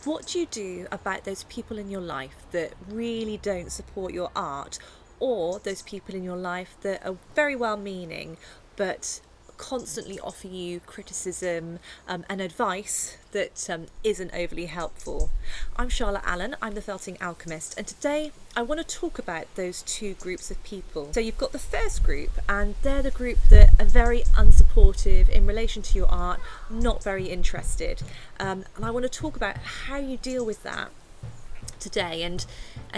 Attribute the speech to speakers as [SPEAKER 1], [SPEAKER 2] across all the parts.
[SPEAKER 1] What do you do about those people in your life that really don't support your art, or those people in your life that are very well meaning but constantly offer you criticism and advice that isn't overly helpful? I'm Charlotte Allen, I'm the Felting Alchemist, and today I want to talk about those two groups of people. So you've got the first group, and they're the group that are very unsupportive in relation to your art, not very interested. And I want to talk about how you deal with that today, and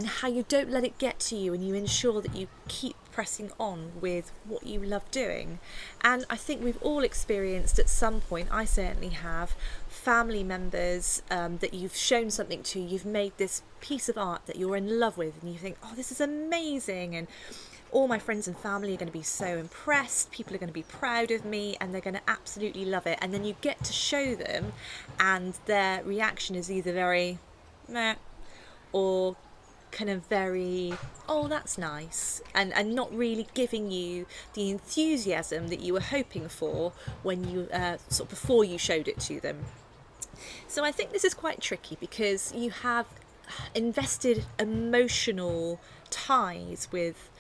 [SPEAKER 1] how you don't let it get to you, and you ensure that you keep pressing on with what you love doing. And I think we've all experienced at some point, I certainly have, family members that you've shown something to, you've made this piece of art that you're in love with, and you think, oh, this is amazing, and all my friends and family are going to be so impressed, people are going to be proud of me, and they're going to absolutely love it. And then you get to show them, and their reaction is either very meh, or kind of very, oh, that's nice, and not really giving you the enthusiasm that you were hoping for when you sort of before you showed it to them. So I think this is quite tricky because you have invested emotional ties with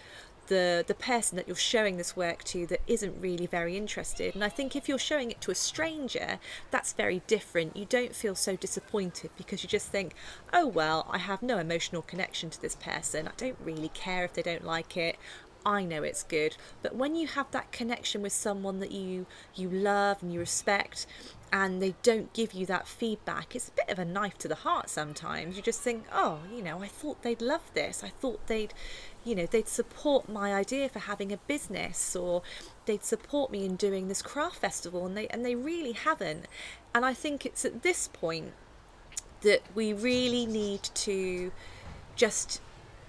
[SPEAKER 1] the person that you're showing this work to that isn't really very interested. And I think if you're showing it to a stranger, that's very different. You don't feel so disappointed because you just think, oh well, I have no emotional connection to this person, I don't really care if they don't like it, I know it's good. But when you have that connection with someone that you love and you respect, and they don't give you that feedback, it's a bit of a knife to the heart sometimes. You just think, oh, I thought they'd love this, I thought they'd support my idea for having a business, or they'd support me in doing this craft festival, and they really haven't. And I think it's at this point that we really need to just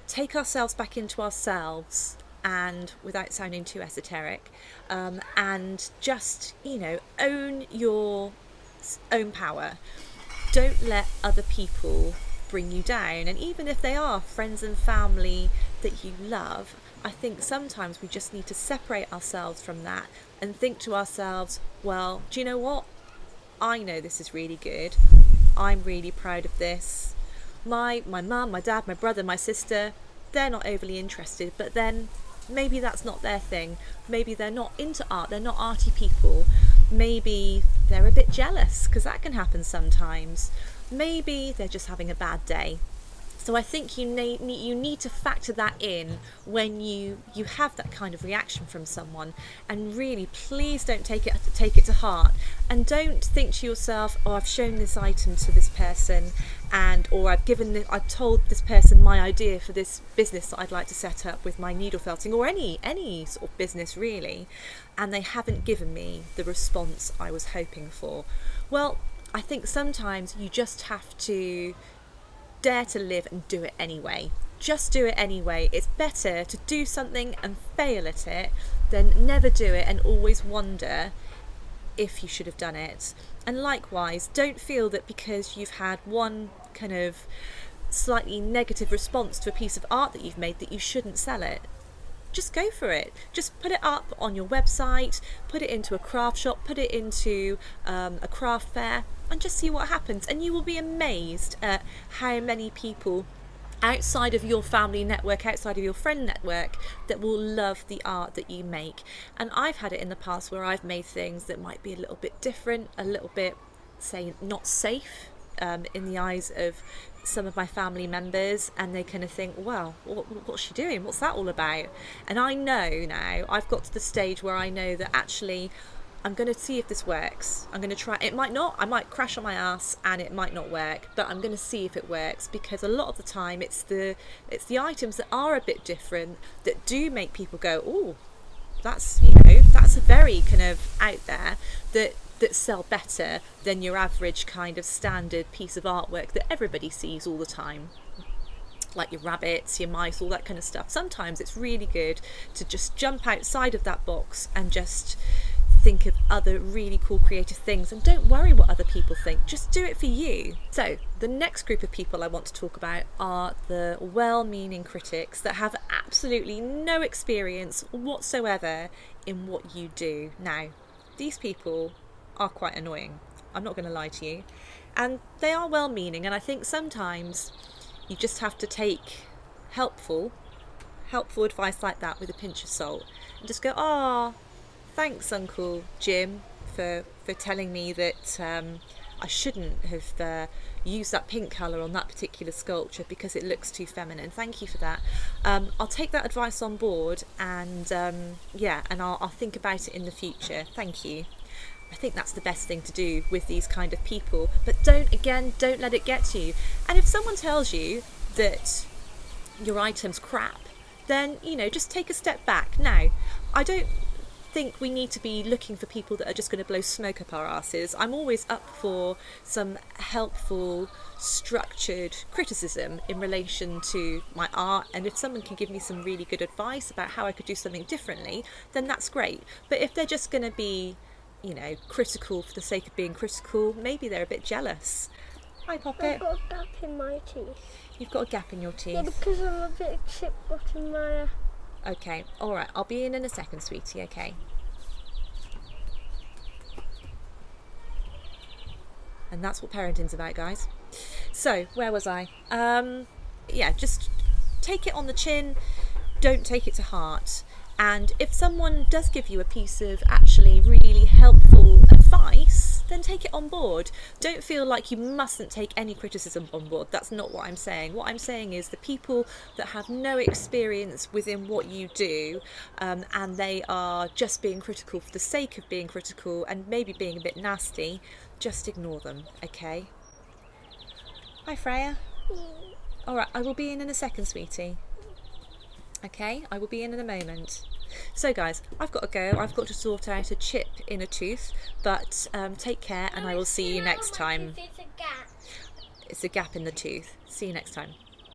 [SPEAKER 1] take ourselves back into ourselves, and without sounding too esoteric, and just own your own power. Don't let other people bring you down. And even if they are friends and family that you love, I think sometimes we just need to separate ourselves from that and think to ourselves, well, do you know what, I know this is really good, I'm really proud of this. My mum, my dad, my brother, my sister, they're not overly interested, but then maybe that's not their thing. Maybe they're not into art, they're not arty people. Maybe they're a bit jealous, because that can happen sometimes. Maybe they're just having a bad day. So I think you need to factor that in when you have that kind of reaction from someone. And really, please don't take it to heart, and don't think to yourself, oh, I've shown this item to this person, or I've told this person my idea for this business that I'd like to set up with my needle felting, or any sort of business really, and they haven't given me the response I was hoping for. Well, I think sometimes you just have to dare to live and do it anyway. Just do it anyway. It's better to do something and fail at it than never do it and always wonder if you should have done it. And likewise, don't feel that because you've had one kind of slightly negative response to a piece of art that you've made that you shouldn't sell it. Just go for it. Just put it up on your website, put it into a craft shop, put it into a craft fair, and just see what happens. And you will be amazed at how many people outside of your family network, outside of your friend network, that will love the art that you make. And I've had it in the past where I've made things that might be a little bit different, a little bit, say, not safe in the eyes of some of my family members, and they kind of think, well, what's she doing? What's that all about? And I know now, I've got to the stage where I know that actually I'm going to see if this works. I'm going to try. It might not. I might crash on my ass and it might not work, but I'm going to see if it works, because a lot of the time it's the items that are a bit different that do make people go, oh, that's a very kind of out there, that sell better than your average kind of standard piece of artwork that everybody sees all the time, like your rabbits, your mice, all that kind of stuff. Sometimes it's really good to just jump outside of that box and just think of other really cool creative things, and don't worry what other people think, just do it for you. So the next group of people I want to talk about are the well-meaning critics that have absolutely no experience whatsoever in what you do. Now, these people are quite annoying, I'm not going to lie to you, And they are well-meaning, and I think sometimes you just have to take helpful advice like that with a pinch of salt and just go, oh, thanks Uncle Jim for telling me that I shouldn't have used that pink colour on that particular sculpture because it looks too feminine. Thank you for that. I'll take that advice on board, and and I'll think about it in the future. Thank you. I think that's the best thing to do with these kind of people. But don't let it get to you. And if someone tells you that your item's crap, then, just take a step back. Now, I don't think we need to be looking for people that are just going to blow smoke up our asses. I'm always up for some helpful, structured criticism in relation to my art, and if someone can give me some really good advice about how I could do something differently, then that's great. But if they're just going to be, critical for the sake of being critical, maybe they're a bit jealous. Hi, Poppet.
[SPEAKER 2] I've got a gap in my teeth.
[SPEAKER 1] You've got a gap in your teeth?
[SPEAKER 2] Yeah, because I'm a bit chipped in my...
[SPEAKER 1] Okay, alright, I'll be in a second, sweetie, okay? And that's what parenting's about, guys. So, where was I? Just take it on the chin, don't take it to heart. And if someone does give you a piece of actually really helpful advice, then take it on board. Don't feel like you mustn't take any criticism on board. That's not what I'm saying. What I'm saying is the people that have no experience within what you do, and they are just being critical for the sake of being critical and maybe being a bit nasty, just ignore them, okay? Hi, Freya. All right, I will be in a second, sweetie. Okay, I will be in a moment. So guys, I've got to go. I've got to sort out a chip in a tooth, but take care, and I will see you next time.
[SPEAKER 2] It's a gap.
[SPEAKER 1] It's a gap in the tooth. See you next time.